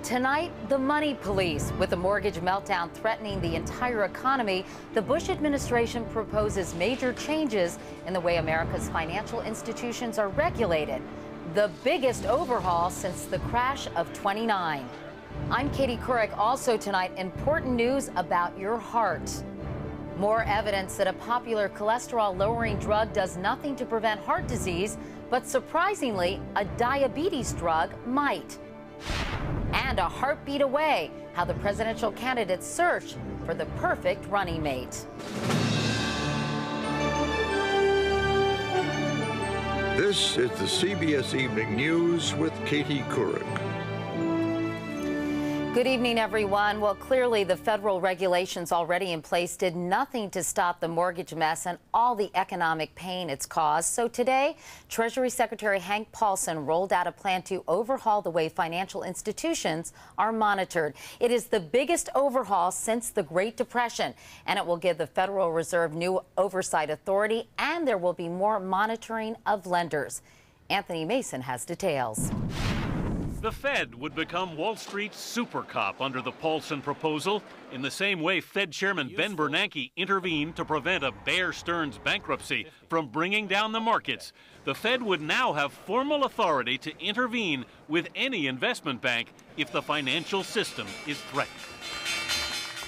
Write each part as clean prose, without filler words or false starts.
Tonight, the money police. With the mortgage meltdown threatening the entire economy, the Bush administration proposes major changes in the way America's financial institutions are regulated. The biggest overhaul since the crash of '29. I'm Katie Couric. Also tonight, important news about your heart. More evidence that a popular cholesterol-lowering drug does nothing to prevent heart disease, but surprisingly, a diabetes drug might. And a heartbeat away, how the presidential candidates search for the perfect running mate. This is the CBS Evening News with Katie Couric. Good evening, everyone. Well, clearly the federal regulations already in place did nothing to stop the mortgage mess and all the economic pain it's caused. So today, Treasury Secretary Hank Paulson rolled out a plan to overhaul the way financial institutions are monitored. It is the biggest overhaul since the Great Depression, and it will give the Federal Reserve new oversight authority, and there will be more monitoring of lenders. Anthony Mason has details. The Fed would become Wall Street's super cop under the Paulson proposal, in the same way Fed Chairman Ben Bernanke intervened to prevent a Bear Stearns bankruptcy from bringing down the markets. The Fed would now have formal authority to intervene with any investment bank if the financial system is threatened.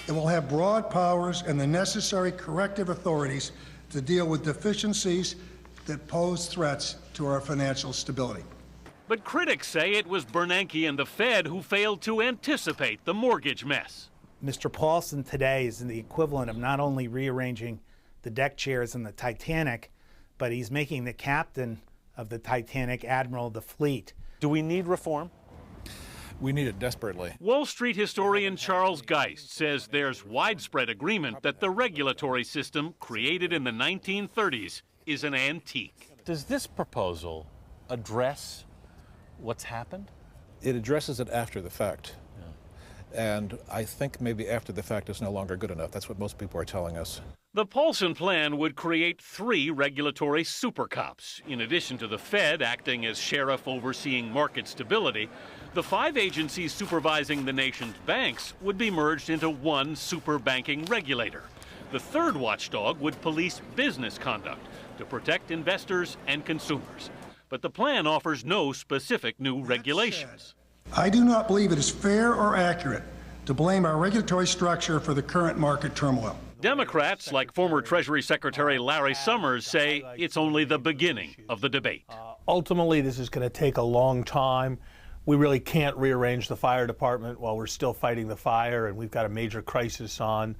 It will have broad powers and the necessary corrective authorities to deal with deficiencies that pose threats to our financial stability. But critics say it was Bernanke and the Fed who failed to anticipate the mortgage mess. Mr. Paulson today is the equivalent of not only rearranging the deck chairs in the Titanic, but he's making the captain of the Titanic admiral of the fleet. Do we need reform? We need it desperately. Wall Street historian Charles Geist says there's widespread agreement that the regulatory system created in the 1930s is an antique. Does this proposal address what's happened? It addresses it after the fact. Yeah. And I think maybe after the fact is no longer good enough. That's what most people are telling us. The Paulson plan would create 3 regulatory super cops. In addition to the Fed acting as sheriff overseeing market stability, the 5 agencies supervising the nation's banks would be merged into one super banking regulator. The 3rd watchdog would police business conduct to protect investors and consumers. But the plan offers no specific new regulations. I do not believe it is fair or accurate to blame our regulatory structure for the current market turmoil. Democrats, like former Treasury Secretary Larry Summers, say it's only the beginning of the debate. Ultimately, this is going to take a long time. We really can't rearrange the fire department while we're still fighting the fire, and we've got a major crisis on.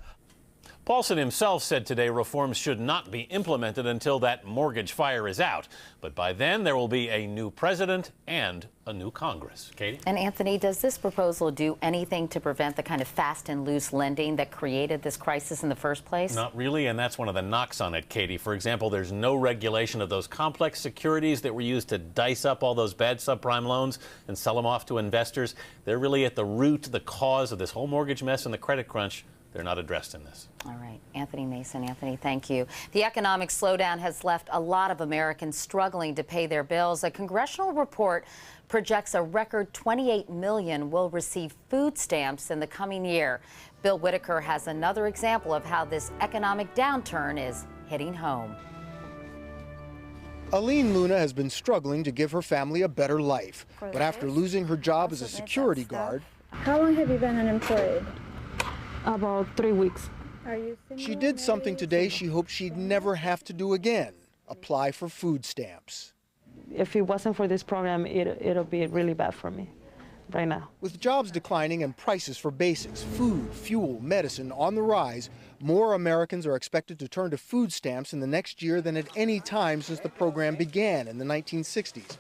Paulson himself said today reforms should not be implemented until that mortgage fire is out. But by then, there will be a new president and a new Congress. Katie? And Anthony, does this proposal do anything to prevent the kind of fast and loose lending that created this crisis in the first place? Not really, and that's one of the knocks on it, Katie. For example, there's no regulation of those complex securities that were used to dice up all those bad subprime loans and sell them off to investors. They're really at the root, the cause of this whole mortgage mess and the credit crunch. They're not addressed in this. All right. Anthony Mason. Anthony, thank you. The economic slowdown has left a lot of Americans struggling to pay their bills. A congressional report projects a record 28 million will receive food stamps in the coming year. Bill Whitaker has another example of how this economic downturn is hitting home. Aline Luna has been struggling to give her family a better life. But after losing her job as a security guard... How long have you been unemployed? About 3 weeks. She did something today she hoped she'd never have to do again, apply for food stamps. If it wasn't for this program, it'll be really bad for me right now. With jobs declining and prices for basics, food, fuel, medicine on the rise, more Americans are expected to turn to food stamps in the next year than at any time since the program began in the 1960s.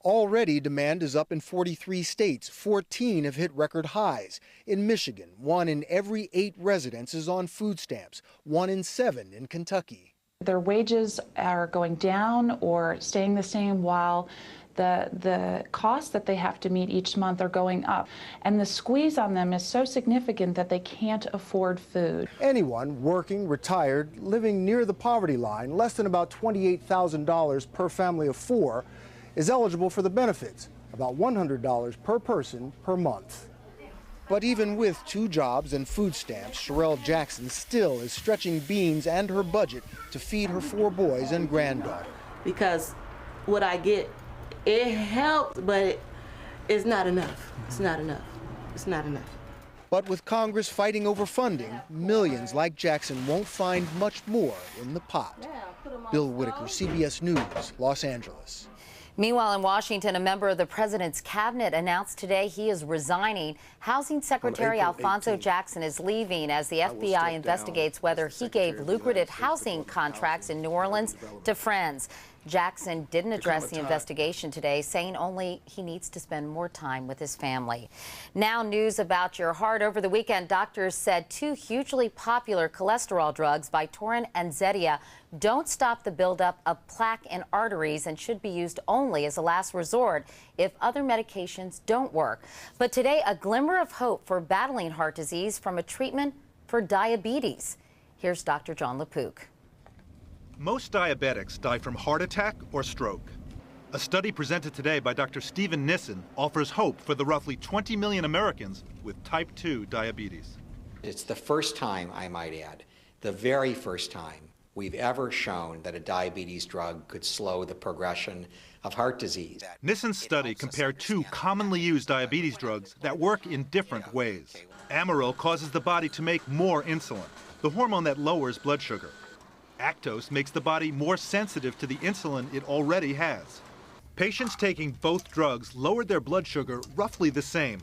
Already, demand is up in 43 states. 14 have hit record highs. In Michigan, 1 in every 8 residents is on food stamps, 1 in 7 in Kentucky. Their wages are going down or staying the same while the costs that they have to meet each month are going up. And the squeeze on them is so significant that they can't afford food. Anyone working, retired, living near the poverty line, less than about $28,000 per family of 4, is eligible for the benefits. about $100 per person per month. But even with 2 jobs and food stamps, Sherelle Jackson still is stretching beans and her budget to feed her 4 boys and granddaughter. Because what I get, it helps, but it's not enough. It's not enough. It's not enough. But with Congress fighting over funding, millions like Jackson won't find much more in the pot. Bill Whitaker, CBS News, Los Angeles. Meanwhile, in Washington, a member of the president's cabinet announced today he is resigning. Housing Secretary Alphonso Jackson is leaving as the FBI investigates whether he gave lucrative housing contracts in New Orleans to friends. Jackson didn't address the investigation today, saying only he needs to spend more time with his family. Now, news about your heart. Over the weekend, doctors said 2 hugely popular cholesterol drugs, Vytorin and Zetia, don't stop the buildup of plaque in arteries and should be used only as a last resort if other medications don't work. But today, a glimmer of hope for battling heart disease from a treatment for diabetes. Here's Dr. John LaPook. Most diabetics die from heart attack or stroke. A study presented today by Dr. Stephen Nissen offers hope for the roughly 20 million Americans with type 2 diabetes. It's the first time, I might add, the very first time we've ever shown that a diabetes drug could slow the progression of heart disease. Nissen's study compared 2 commonly used diabetes drugs that work in different ways. Amaryl causes the body to make more insulin, the hormone that lowers blood sugar. Actose makes the body more sensitive to the insulin it already has. Patients taking both drugs lowered their blood sugar roughly the same,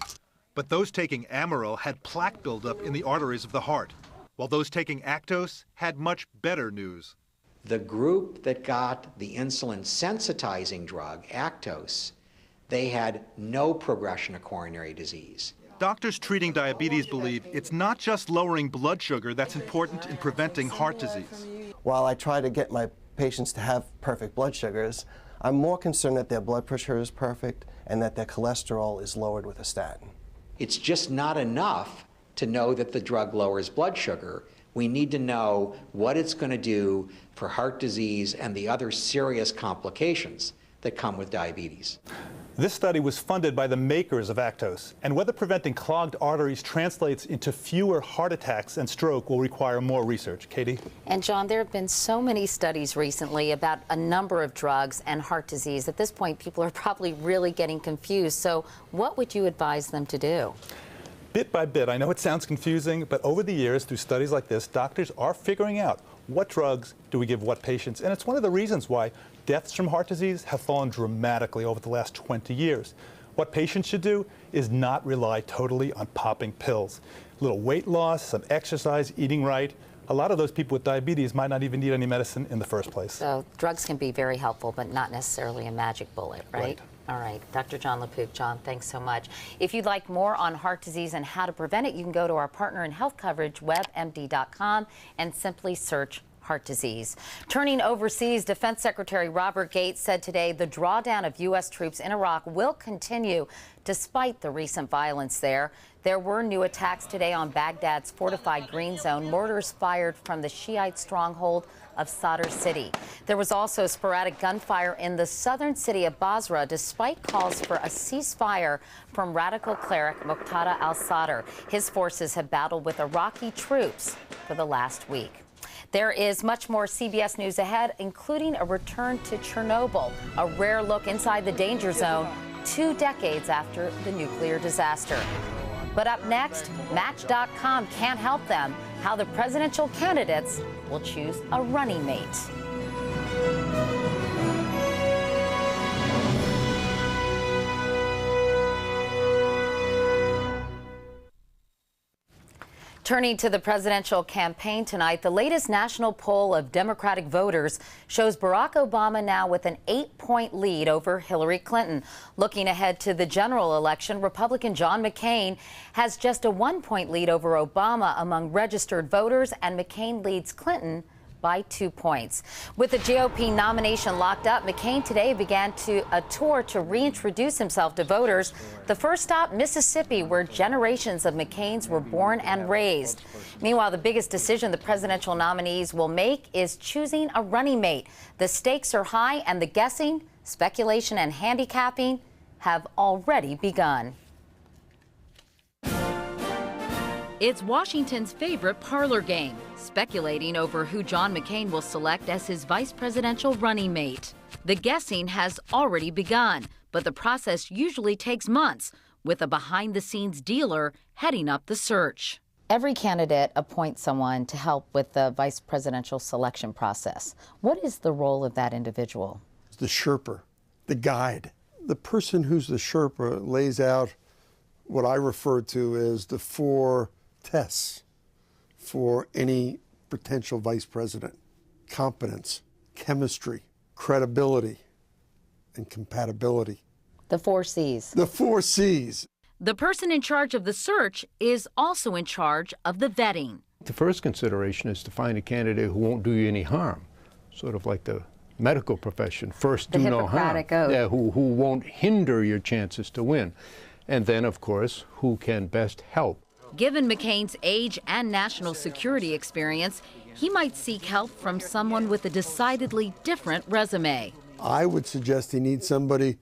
but those taking Amaryl had plaque buildup in the arteries of the heart, while those taking Actose had much better news. The group that got the insulin sensitizing drug, Actose, they had no progression of coronary disease. Doctors treating diabetes believe it's not just lowering blood sugar that's important in preventing heart disease. While I try to get my patients to have perfect blood sugars, I'm more concerned that their blood pressure is perfect and that their cholesterol is lowered with a statin. It's just not enough to know that the drug lowers blood sugar. We need to know what it's going to do for heart disease and the other serious complications that come with diabetes. This study was funded by the makers of Actose, and whether preventing clogged arteries translates into fewer heart attacks and stroke will require more research. Katie? And John, there have been so many studies recently about a number of drugs and heart disease. At this point, people are probably really getting confused. So what would you advise them to do? Bit by bit, I know it sounds confusing, but over the years, through studies like this, doctors are figuring out what drugs do we give what patients. And it's one of the reasons why deaths from heart disease have fallen dramatically over the last 20 years. What patients should do is not rely totally on popping pills. A little weight loss, some exercise, eating right. A lot of those people with diabetes might not even need any medicine in the first place. So drugs can be very helpful, but not necessarily a magic bullet, right? All right, Dr. John LaPook. John, thanks so much. If you'd like more on heart disease and how to prevent it, you can go to our partner in health coverage, WebMD.com, and simply search heart disease. Turning overseas, Defense Secretary Robert Gates said today the drawdown of U.S. troops in Iraq will continue despite the recent violence there. There were new attacks today on Baghdad's fortified green zone, mortars fired from the Shiite stronghold of Sadr City. There was also sporadic gunfire in the southern city of Basra, despite calls for a ceasefire from radical cleric Muqtada al-Sadr. His forces have battled with Iraqi troops for the last week. There is much more CBS News ahead, including a return to Chernobyl, a rare look inside the danger zone 2 decades after the nuclear disaster. But up next, Match.com can't help them, how the presidential candidates will choose a running mate. Turning to the presidential campaign tonight, the latest national poll of Democratic voters shows Barack Obama now with an 8-point lead over Hillary Clinton. Looking ahead to the general election, Republican John McCain has just a 1-point lead over Obama among registered voters, and McCain leads Clinton by 2 points. With the GOP nomination locked up, McCain today began a tour to reintroduce himself to voters. The first stop, Mississippi, where generations of McCains were born and raised. Meanwhile, the biggest decision the presidential nominees will make is choosing a running mate. The stakes are high, and the guessing, speculation, and handicapping have already begun. It's Washington's favorite parlor game, speculating over who John McCain will select as his vice presidential running mate. The guessing has already begun, but the process usually takes months, with a behind-the-scenes dealer heading up the search. Every candidate appoints someone to help with the vice presidential selection process. What is the role of that individual? The Sherpa, the guide. The person who's the Sherpa lays out what I refer to as the 4 tests for any potential vice president: competence, chemistry, credibility, and compatibility. The 4 C's. The 4 C's. The person in charge of the search is also in charge of the vetting. The first consideration is to find a candidate who won't do you any harm, sort of like the medical profession. First, do no harm. Yeah, who won't hinder your chances to win. And then, of course, who can best help. Given McCain's age and national security experience, he might seek help from someone with a decidedly different resume. I would suggest he needs somebody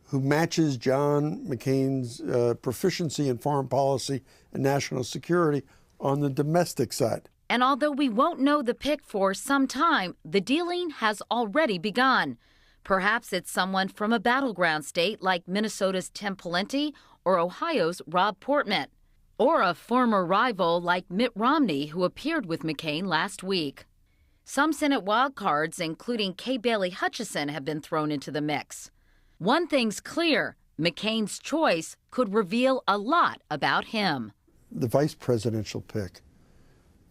who matches John McCain's proficiency in foreign policy and national security on the domestic side. And although we won't know the pick for some time, the dealing has already begun. Perhaps it's someone from a battleground state like Minnesota's Tim Pawlenty or Ohio's Rob Portman, or a former rival like Mitt Romney, who appeared with McCain last week. Some Senate wildcards, including Kay Bailey Hutchison, have been thrown into the mix. One thing's clear: McCain's choice could reveal a lot about him. The vice presidential pick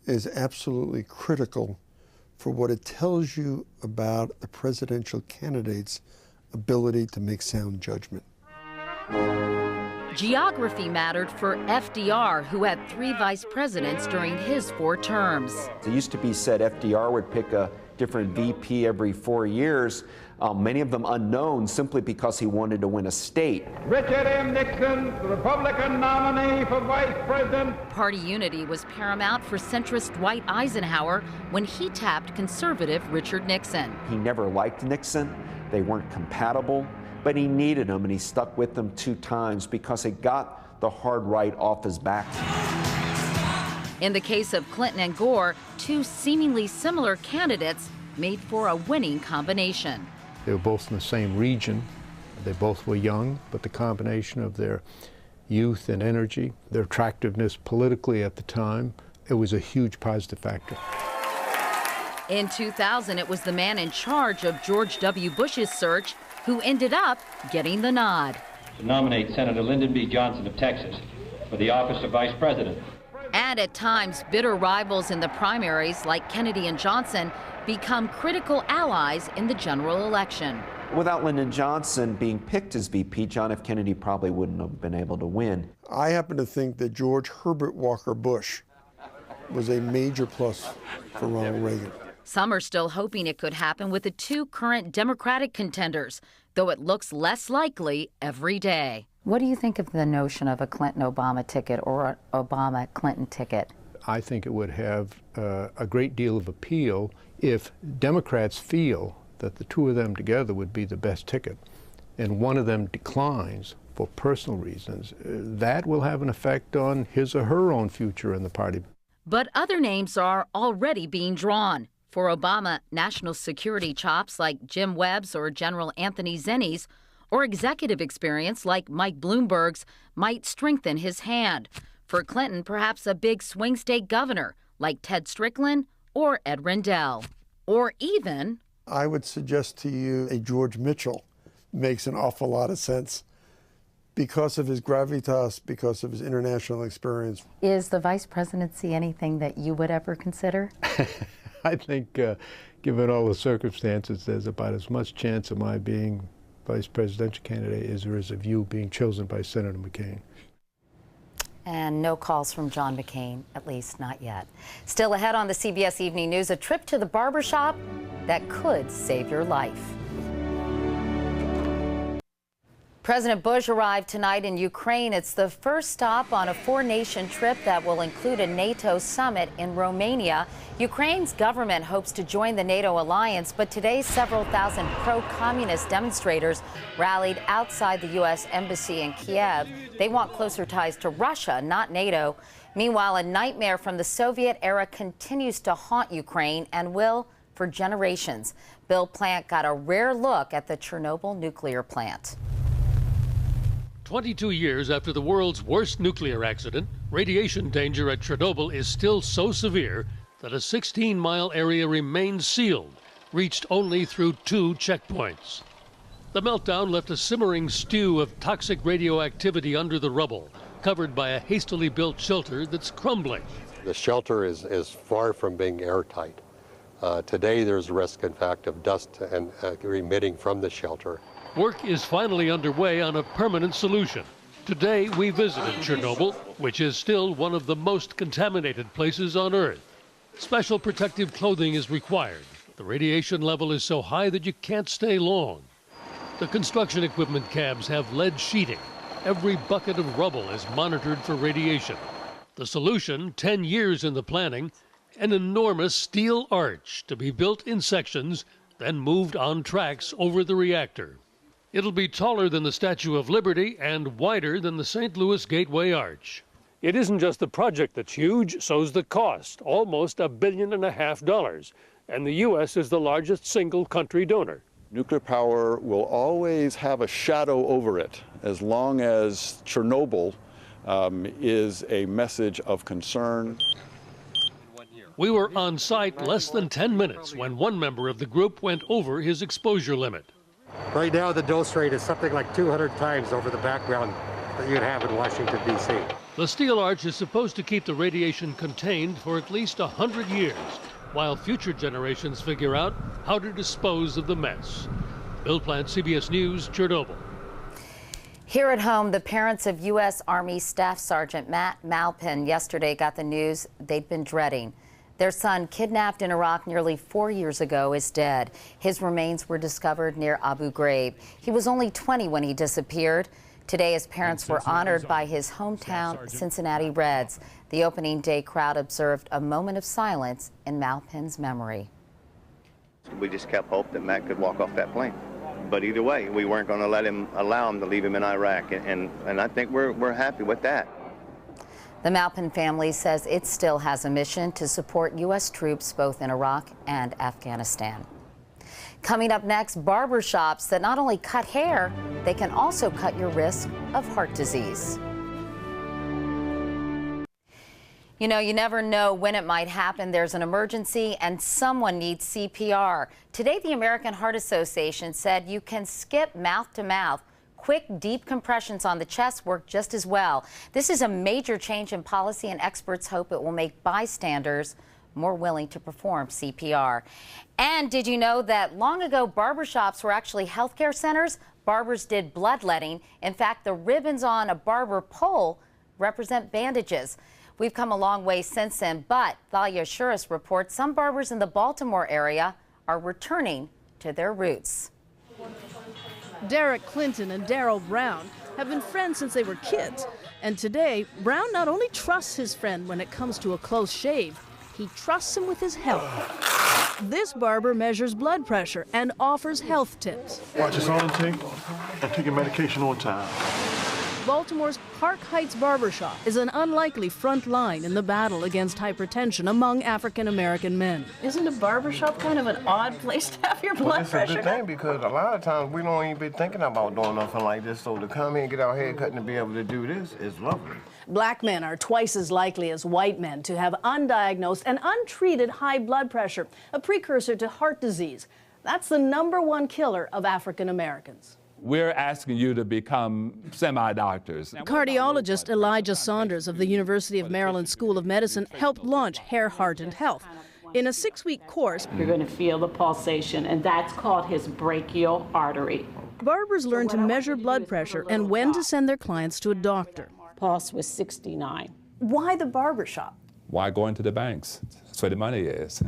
is absolutely critical for what it tells you about the presidential candidate's ability to make sound judgment. Geography mattered for FDR, who had 3 vice presidents during his 4 terms. It used to be said FDR would pick a different VP every 4 years, many of them unknown, simply because he wanted to win a state. Richard M. Nixon, the Republican nominee for vice president. Party unity was paramount for centrist Dwight Eisenhower when he tapped conservative Richard Nixon. He never liked Nixon. They weren't compatible, but he needed him, and he stuck with them 2 times because it got the hard right off his back. In the case of Clinton and Gore, 2 seemingly similar candidates made for a winning combination. They were both in the same region. They both were young, but the combination of their youth and energy, their attractiveness politically at the time, it was a huge positive factor. In 2000, it was the man in charge of George W. Bush's search who ended up getting the nod. To nominate Senator Lyndon B. Johnson of Texas for the office of Vice President. And at times, bitter rivals in the primaries like Kennedy and Johnson become critical allies in the general election. Without Lyndon Johnson being picked as VP, John F. Kennedy probably wouldn't have been able to win. I happen to think that George Herbert Walker Bush was a major plus for Ronald Reagan. Some are still hoping it could happen with the 2 current Democratic contenders, though it looks less likely every day. What do you think of the notion of a Clinton-Obama ticket or an Obama-Clinton ticket? I think it would have a great deal of appeal if Democrats feel that the 2 of them together would be the best ticket, and one of them declines for personal reasons. That will have an effect on his or her own future in the party. But other names are already being drawn. For Obama, national security chops like Jim Webb's or General Anthony Zinni's, or executive experience like Mike Bloomberg's, might strengthen his hand. For Clinton, perhaps a big swing state governor like Ted Strickland or Ed Rendell. Or even, I would suggest to you a George Mitchell makes an awful lot of sense because of his gravitas, because of his international experience. Is the vice presidency anything that you would ever consider? I think, given all the circumstances, there's about as much chance of my being vice presidential candidate as there is of you being chosen by Senator McCain. And no calls from John McCain, at least not yet. Still ahead on the CBS Evening News, a trip to the barbershop that could save your life. President Bush arrived tonight in Ukraine. It's the first stop on a four-nation trip that will include a NATO summit in Romania. Ukraine's government hopes to join the NATO alliance, but today several thousand pro-communist demonstrators rallied outside the U.S. Embassy in Kiev. They want closer ties to Russia, not NATO. Meanwhile, a nightmare from the Soviet era continues to haunt Ukraine and will for generations. Bill Plant got a rare look at the Chernobyl nuclear plant. 22 years after the world's worst nuclear accident, radiation danger at Chernobyl is still so severe that a 16-mile area remains sealed, reached only through 2 checkpoints. The meltdown left a simmering stew of toxic radioactivity under the rubble, covered by a hastily built shelter that's crumbling. The shelter is far from being airtight. Today there's a risk, in fact, of dust and emitting from the shelter. Work is finally underway on a permanent solution. Today we visited Chernobyl, which is still one of the most contaminated places on Earth. Special protective clothing is required. The radiation level is so high that you can't stay long. The construction equipment cabs have lead sheeting. Every bucket of rubble is monitored for radiation. The solution, 10 years in the planning, an enormous steel arch to be built in sections, then moved on tracks over the reactor. It'll be taller than the Statue of Liberty and wider than the St. Louis Gateway Arch. It isn't just the project that's huge, so's the cost, almost $1.5 billion. And the U.S. is the largest single country donor. Nuclear power will always have a shadow over it as long as Chernobyl is a message of concern. We were on site less than 10 minutes when one member of the group went over his exposure limit. Right now, the dose rate is something like 200 times over the background that you'd have in Washington, D.C. The steel arch is supposed to keep the radiation contained for at least 100 years, while future generations figure out how to dispose of the mess. Bill Plant, CBS News, Chernobyl. Here at home, the parents of U.S. Army Staff Sergeant Matt Malpin yesterday got the news they'd been dreading. Their son, kidnapped in Iraq nearly 4 years ago, is dead. His remains were discovered near Abu Ghraib. He was only 20 when he disappeared. Today, his parents were honored by his hometown Cincinnati Reds. The opening day crowd observed a moment of silence in Malpin's memory. We just kept hope that Matt could walk off that plane. But either way, we weren't going to allow him to leave him in Iraq, and I think we're happy with that. The Malpin family says it still has a mission to support U.S. troops both in Iraq and Afghanistan. Coming up next, barber shops that not only cut hair, they can also cut your risk of heart disease. You know, you never know when it might happen. There's an emergency and someone needs CPR. Today, the American Heart Association said you can skip mouth to mouth. Quick, deep compressions on the chest work just as well. This is a major change in policy, and experts hope it will make bystanders more willing to perform CPR. And did you know that long ago, barbershops were actually healthcare centers? Barbers did bloodletting. In fact, the ribbons on a barber pole represent bandages. We've come a long way since then, but Thalia Shuris reports some barbers in the Baltimore area are returning to their roots. Derek Clinton and Darrell Brown have been friends since they were kids. And today, Brown not only trusts his friend when it comes to a close shave, he trusts him with his health. This barber measures blood pressure and offers health tips. Watch your salt intake and take your medication on time. Baltimore's Park Heights Barbershop is an unlikely front line in the battle against hypertension among African-American men. Isn't a barbershop kind of an odd place to have your blood pressure? It's a good thing because a lot of times we don't even be thinking about doing nothing like this. So to come in, get our hair cut, and to be able to do this is lovely. Black men are twice as likely as white men to have undiagnosed and untreated high blood pressure, a precursor to heart disease. That's the #1 killer of African Americans. We're asking you to become semi-doctors. Cardiologist Elijah Saunders of the University of Maryland School of Medicine helped launch Hair, Heart, and Health. In a 6-week course, you're going to feel the pulsation, and that's called his brachial artery. Barbers learn to measure blood pressure and when to send their clients to a doctor. Pulse was 69. Why the barbershop? Why go into the banks? That's where the money is.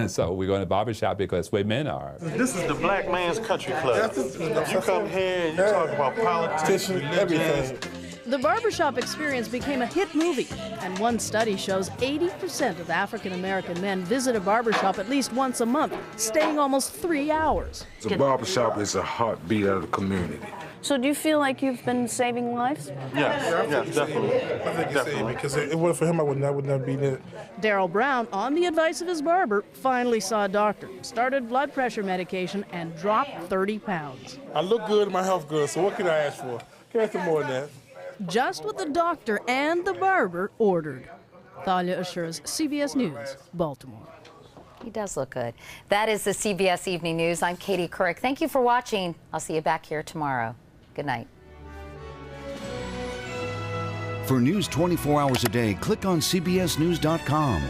So we go in the barbershop because that's where men are. This is the black man's country club. You come here and you talk about politics, everything. The barbershop experience became a hit movie, and one study shows 80% of African American men visit a barbershop at least once a month, staying almost 3 hours. The barbershop is a heartbeat of the community. So do you feel like you've been saving lives? Yes, definitely. I think it's saving, because it wasn't for him, I would not be there. Daryl Brown, on the advice of his barber, finally saw a doctor, started blood pressure medication, and dropped 30 pounds. I look good, my health good, so what can I ask for? Can't ask for more than that. Just what the doctor and the barber ordered. Thalia Assures, CBS News, Baltimore. He does look good. That is the CBS Evening News. I'm Katie Couric. Thank you for watching. I'll see you back here tomorrow. Good night. For news 24 hours a day, click on CBSNews.com.